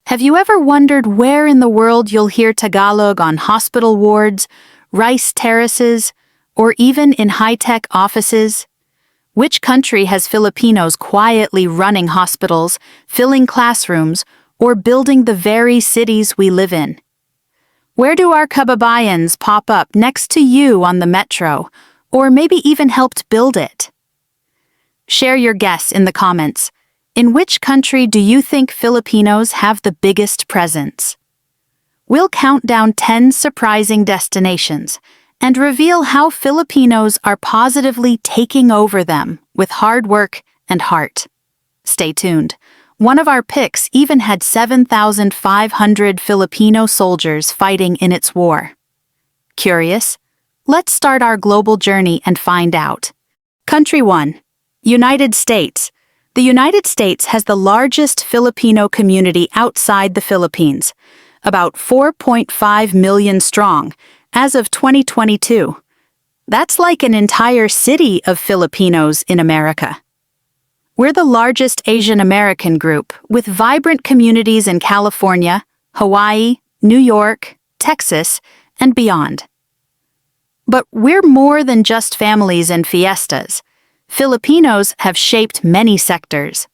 Have you ever wondered where in the world you'll hear Tagalog on hospital wards, rice terraces, or even in high-tech offices? Which country has Filipinos quietly running hospitals, filling classrooms, or building the very cities we live in? Where do our kababayans pop up next to you on the metro, or maybe even helped build it? Share your guess in the comments. In which country do you think Filipinos have the biggest presence? We'll count down 10 surprising destinations and reveal how Filipinos are positively taking over them with hard work and heart. Stay tuned. One of our picks even had 7,500 Filipino soldiers fighting in its war. Curious? Let's start our global journey and find out. Country 1. United States. The United States has the largest Filipino community outside the Philippines, about 4.5 million strong, as of 2022. That's like an entire city of Filipinos in America. We're the largest Asian American group, with vibrant communities in California, Hawaii, New York, Texas, and beyond. But we're more than just families and fiestas. Filipinos have shaped many sectors.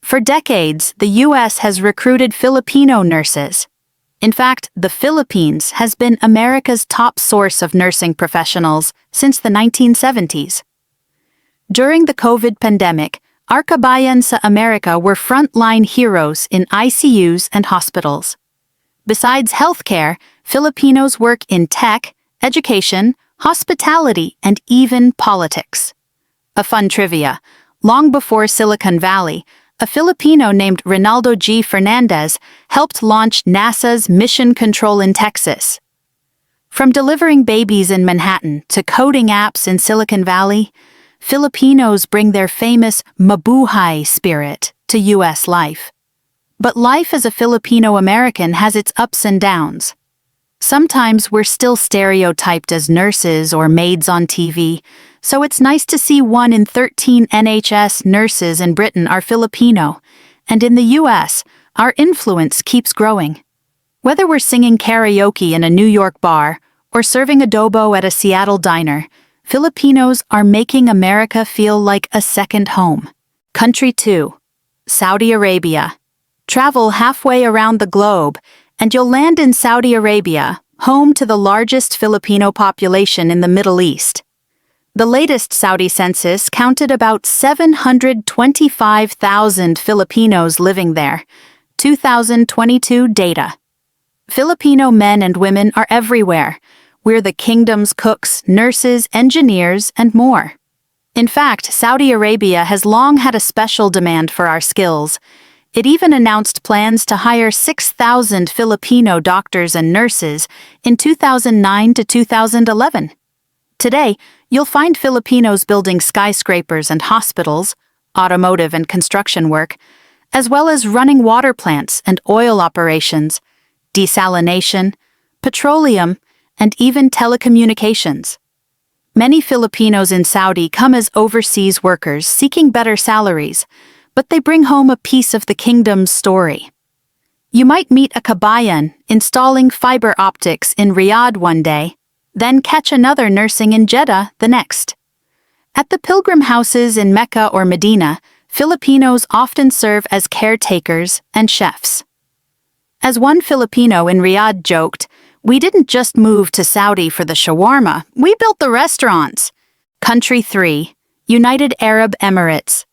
For decades, the U.S. has recruited Filipino nurses. In fact, the Philippines has been America's top source of nursing professionals since the 1970s. During the COVID pandemic, our kabayan sa America were frontline heroes in ICUs and hospitals. Besides healthcare, Filipinos work in tech, education, hospitality, and even politics. A fun trivia: long before Silicon Valley, a Filipino named Ronaldo G. Fernandez helped launch NASA's Mission Control in Texas. From delivering babies in Manhattan to coding apps in Silicon Valley, Filipinos bring their famous mabuhay spirit to U.S. life. But life as a Filipino-American has its ups and downs. Sometimes we're still stereotyped as nurses or maids on TV, so it's nice to see 1 in 13 NHS nurses in Britain are Filipino, and in the US, our influence keeps growing. Whether we're singing karaoke in a New York bar or serving adobo at a Seattle diner, Filipinos are making America feel like a second home. Country 2. Saudi Arabia. Travel halfway around the globe, and you'll land in Saudi Arabia, home to the largest Filipino population in the Middle East. The latest Saudi census counted about 725,000 Filipinos living there, 2022 data. Filipino men and women are everywhere. We're the kingdom's cooks, nurses, engineers, and more. In fact, Saudi Arabia has long had a special demand for our skills. It even announced plans to hire 6,000 Filipino doctors and nurses in 2009 to 2011. Today, you'll find Filipinos building skyscrapers and hospitals, automotive and construction work, as well as running water plants and oil operations, desalination, petroleum, and even telecommunications. Many Filipinos in Saudi come as overseas workers seeking better salaries, but they bring home a piece of the kingdom's story. You might meet a kabayan installing fiber optics in Riyadh one day, then catch another nursing in Jeddah the next. At the pilgrim houses in Mecca or Medina, Filipinos often serve as caretakers and chefs. As one Filipino in Riyadh joked, "We didn't just move to Saudi for the shawarma, we built the restaurants." Country 3. United Arab Emirates.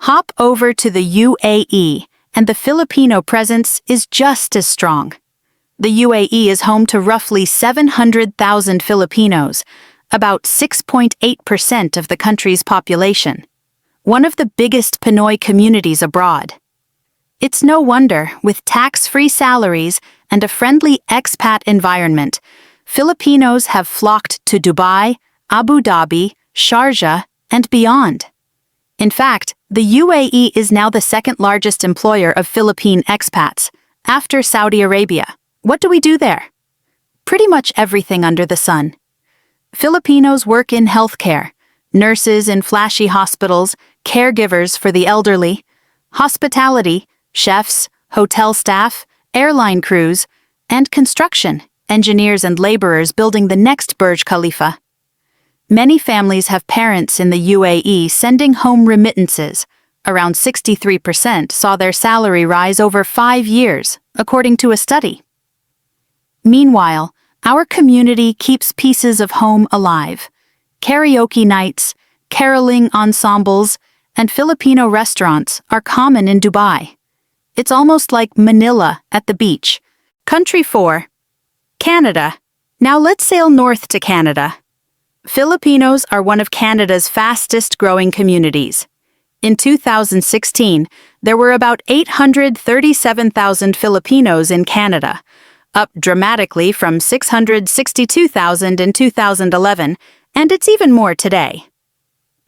Hop over to the UAE, and the Filipino presence is just as strong. The UAE is home to roughly 700,000 Filipinos, about 6.8% of the country's population, one of the biggest Pinoy communities abroad. It's no wonder, with tax-free salaries and a friendly expat environment, Filipinos have flocked to Dubai, Abu Dhabi, Sharjah, and beyond. In fact, the UAE is now the second largest employer of Philippine expats, after Saudi Arabia. What do we do there? Pretty much everything under the sun. Filipinos work in healthcare, nurses in flashy hospitals, caregivers for the elderly, hospitality, chefs, hotel staff, airline crews, and construction, engineers and laborers building the next Burj Khalifa. Many families have parents in the UAE sending home remittances. Around 63% saw their salary rise over 5 years, according to a study. Meanwhile, our community keeps pieces of home alive. Karaoke nights, caroling ensembles, and Filipino restaurants are common in Dubai. It's almost like Manila at the beach. Country 4. Canada. Now let's sail north to Canada. Filipinos are one of Canada's fastest-growing communities. In 2016, there were about 837,000 Filipinos in Canada, up dramatically from 662,000 in 2011, and it's even more today.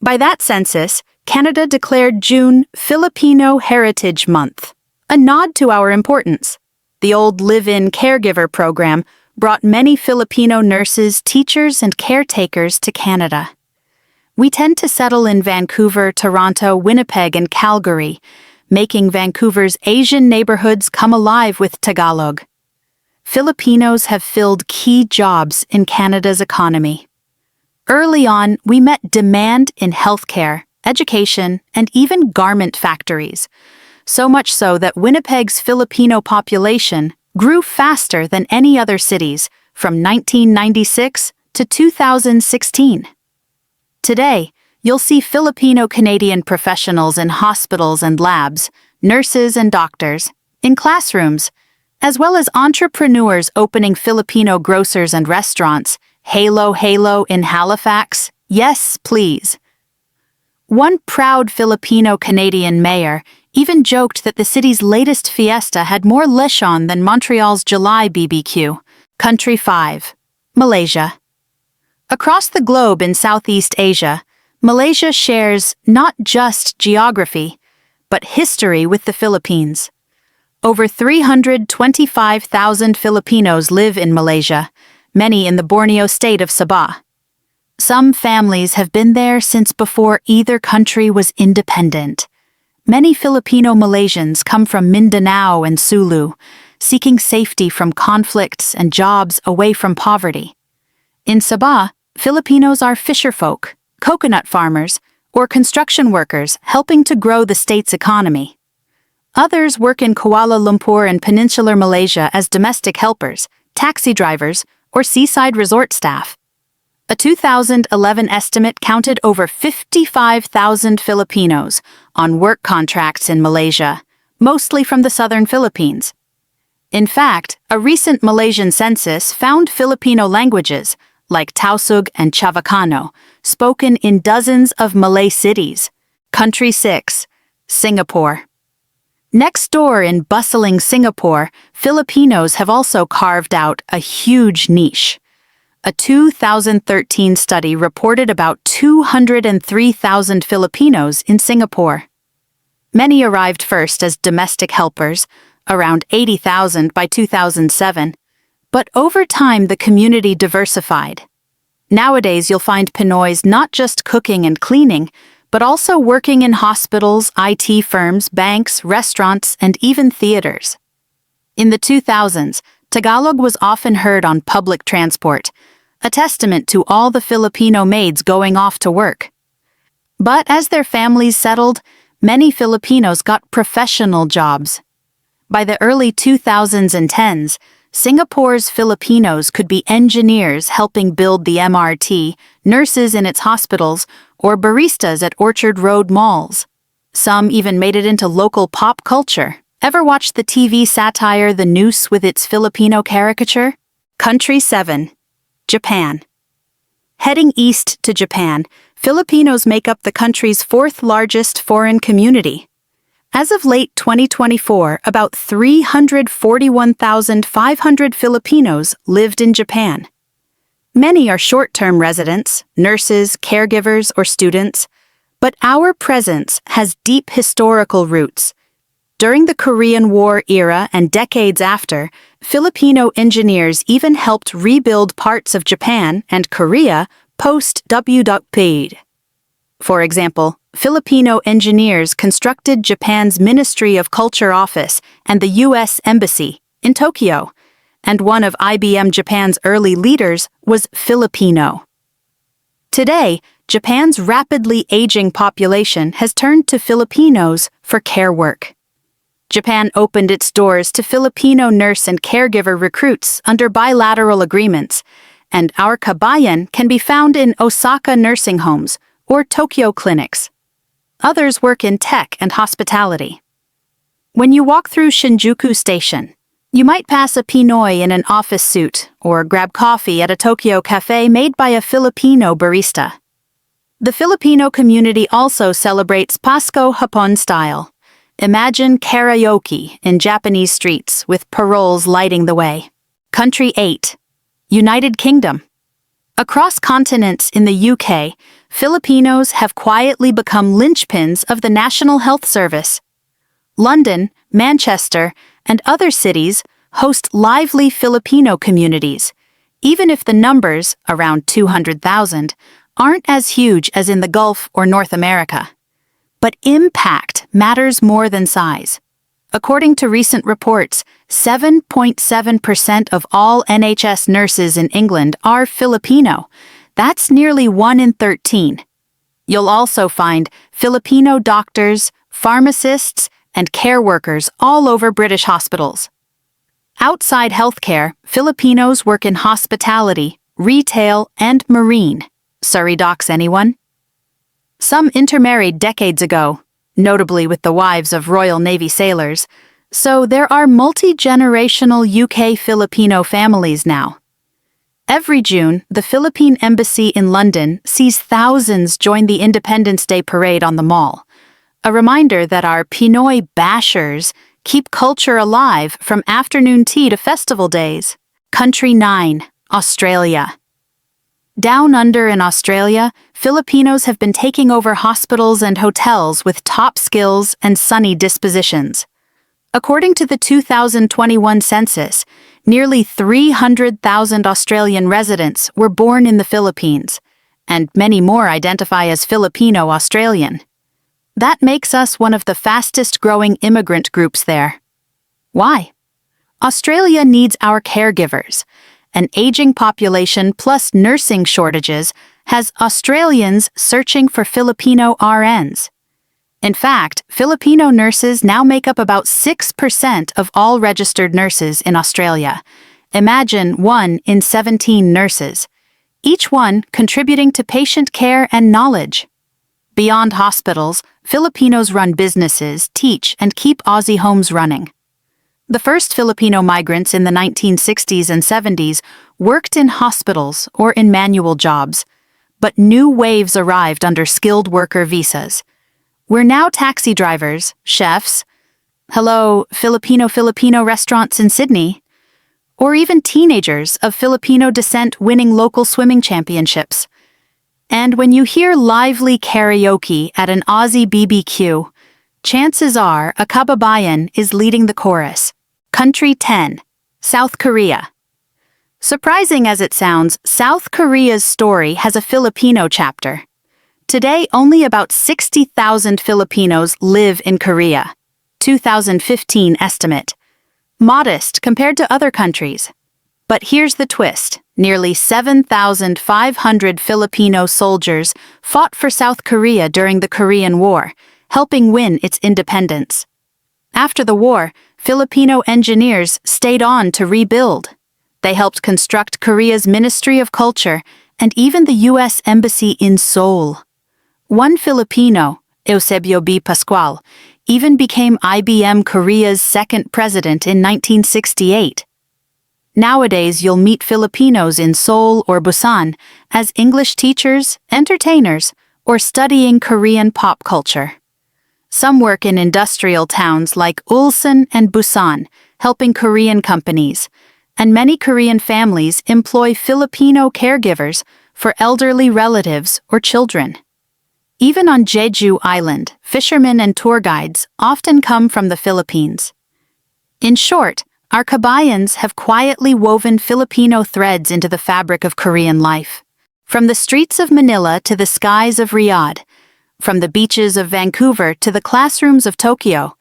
By that census, Canada declared June Filipino Heritage Month, a nod to our importance. The old live-in caregiver program brought many Filipino nurses, teachers, and caretakers to Canada. We tend to settle in Vancouver, Toronto, Winnipeg, and Calgary, making Vancouver's Asian neighborhoods come alive with Tagalog. Filipinos have filled key jobs in Canada's economy. Early on, we met demand in healthcare, education, and even garment factories, so much so that Winnipeg's Filipino population grew faster than any other cities from 1996 to 2016. Today, you'll see Filipino-Canadian professionals in hospitals and labs, nurses and doctors, in classrooms, as well as entrepreneurs opening Filipino grocers and restaurants. Halo in Halifax? Yes, please. One proud Filipino-Canadian mayor even joked that the city's latest fiesta had more lechon than Montreal's July BBQ. Country 5. Malaysia. Across the globe in Southeast Asia, Malaysia shares not just geography, but history with the Philippines. Over 325,000 Filipinos live in Malaysia, many in the Borneo state of Sabah. Some families have been there since before either country was independent. Many Filipino Malaysians come from Mindanao and Sulu, seeking safety from conflicts and jobs away from poverty. In Sabah, Filipinos are fisherfolk, coconut farmers, or construction workers helping to grow the state's economy. Others work in Kuala Lumpur and Peninsular Malaysia as domestic helpers, taxi drivers, or seaside resort staff. A 2011 estimate counted over 55,000 Filipinos on work contracts in Malaysia, mostly from the southern Philippines. In fact, a recent Malaysian census found Filipino languages, like Tausug and Chavacano, spoken in dozens of Malay cities. Country 6. Singapore. Next door in bustling Singapore, Filipinos have also carved out a huge niche. A 2013 study reported about 203,000 Filipinos in Singapore. Many arrived first as domestic helpers, around 80,000 by 2007, but over time the community diversified. Nowadays you'll find Pinoys not just cooking and cleaning, but also working in hospitals, IT firms, banks, restaurants, and even theaters. In the 2000s, Tagalog was often heard on public transport, a testament to all the Filipino maids going off to work. But as their families settled, many Filipinos got professional jobs. By the early 2000s and 10s, Singapore's Filipinos could be engineers helping build the MRT, nurses in its hospitals, or baristas at Orchard Road malls. Some even made it into local pop culture. Ever watch the TV satire The Noose with its Filipino caricature? Country 7. Japan. Heading east to Japan, Filipinos make up the country's fourth largest foreign community. As of late 2024, about 341,500 Filipinos lived in Japan. Many are short-term residents, nurses, caregivers, or students, but our presence has deep historical roots. During the Korean War era and decades after, Filipino engineers even helped rebuild parts of Japan and Korea post-WWPD. For example, Filipino engineers constructed Japan's Ministry of Culture office and the U.S. Embassy, in Tokyo, and one of IBM Japan's early leaders was Filipino. Today, Japan's rapidly aging population has turned to Filipinos for care work. Japan opened its doors to Filipino nurse and caregiver recruits under bilateral agreements, and our kabayan can be found in Osaka nursing homes or Tokyo clinics. Others work in tech and hospitality. When you walk through Shinjuku Station, you might pass a Pinoy in an office suit or grab coffee at a Tokyo cafe made by a Filipino barista. The Filipino community also celebrates Pasko Hapon style. Imagine karaoke in Japanese streets with paroles lighting the way. Country 8. United Kingdom. Across continents in the UK, Filipinos have quietly become linchpins of the National Health Service. London, Manchester, and other cities host lively Filipino communities, even if the numbers, around 200,000, aren't as huge as in the Gulf or North America. But impact matters more than size. According to recent reports, 7.7% of all NHS nurses in England are Filipino. That's nearly 1 in 13. You'll also find Filipino doctors, pharmacists, and care workers all over British hospitals. Outside healthcare, Filipinos work in hospitality, retail, and marine. Surrey docks, anyone? Some intermarried decades ago, notably with the wives of Royal Navy sailors, so there are multi-generational UK Filipino families now. Every June, the Philippine Embassy in London sees thousands join the Independence Day parade on the Mall, a reminder that our Pinoy bashers keep culture alive from afternoon tea to festival days. Country 9, Australia. Down under in Australia, Filipinos have been taking over hospitals and hotels with top skills and sunny dispositions. According to the 2021 census, nearly 300,000 Australian residents were born in the Philippines, and many more identify as Filipino-Australian. That makes us one of the fastest-growing immigrant groups there. Why? Australia needs our caregivers. An aging population plus nursing shortages has Australians searching for Filipino RNs. In fact, Filipino nurses now make up about 6% of all registered nurses in Australia. Imagine 1 in 17 nurses, each one contributing to patient care and knowledge. Beyond hospitals, Filipinos run businesses, teach, and keep Aussie homes running. The first Filipino migrants in the 1960s and 70s worked in hospitals or in manual jobs, but new waves arrived under skilled worker visas. We're now taxi drivers, chefs, Filipino restaurants in Sydney, or even teenagers of Filipino descent winning local swimming championships. And when you hear lively karaoke at an Aussie BBQ, chances are a kababayan is leading the chorus. Country 10, South Korea. Surprising as it sounds, South Korea's story has a Filipino chapter. Today, only about 60,000 Filipinos live in Korea. 2015 estimate. Modest compared to other countries. But here's the twist. Nearly 7,500 Filipino soldiers fought for South Korea during the Korean War, helping win its independence. After the war, Filipino engineers stayed on to rebuild. They helped construct Korea's Ministry of Culture and even the U.S. Embassy in Seoul. One Filipino, Eusebio B. Pascual, even became IBM Korea's second president in 1968. Nowadays, you'll meet Filipinos in Seoul or Busan as English teachers, entertainers, or studying Korean pop culture. Some work in industrial towns like Ulsan and Busan, helping Korean companies, and many Korean families employ Filipino caregivers for elderly relatives or children. Even on Jeju Island, fishermen and tour guides often come from the Philippines. In short, our kabayans have quietly woven Filipino threads into the fabric of Korean life. From the streets of Manila to the skies of Riyadh, from the beaches of Vancouver to the classrooms of Tokyo,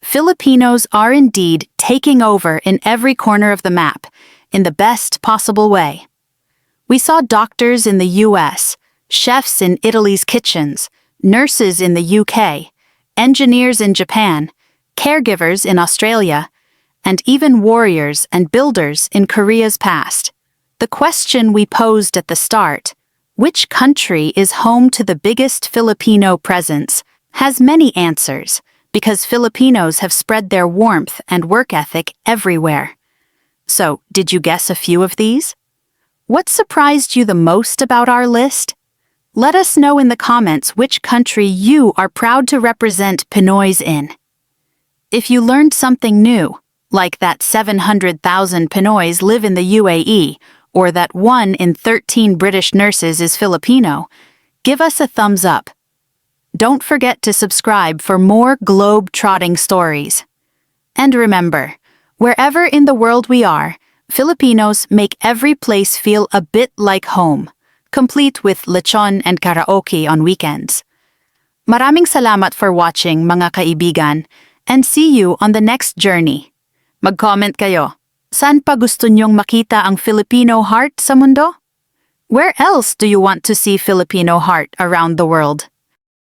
Filipinos are indeed taking over in every corner of the map, in the best possible way. We saw doctors in the US, chefs in Italy's kitchens, nurses in the UK, engineers in Japan, caregivers in Australia, and even warriors and builders in Korea's past. The question we posed at the start, which country is home to the biggest Filipino presence, has many answers, because Filipinos have spread their warmth and work ethic everywhere. So, did you guess a few of these? What surprised you the most about our list? Let us know in the comments which country you are proud to represent Pinoys in. If you learned something new, like that 700,000 Pinoys live in the UAE, or that 1 in 13 British nurses is Filipino, give us a thumbs up. Don't forget to subscribe for more globe-trotting stories. And remember, wherever in the world we are, Filipinos make every place feel a bit like home, complete with lechon and karaoke on weekends. Maraming salamat for watching, mga kaibigan, and see you on the next journey. Mag-comment kayo. Saan pa gusto nyong makita ang Filipino heart sa mundo? Where else do you want to see Filipino heart around the world?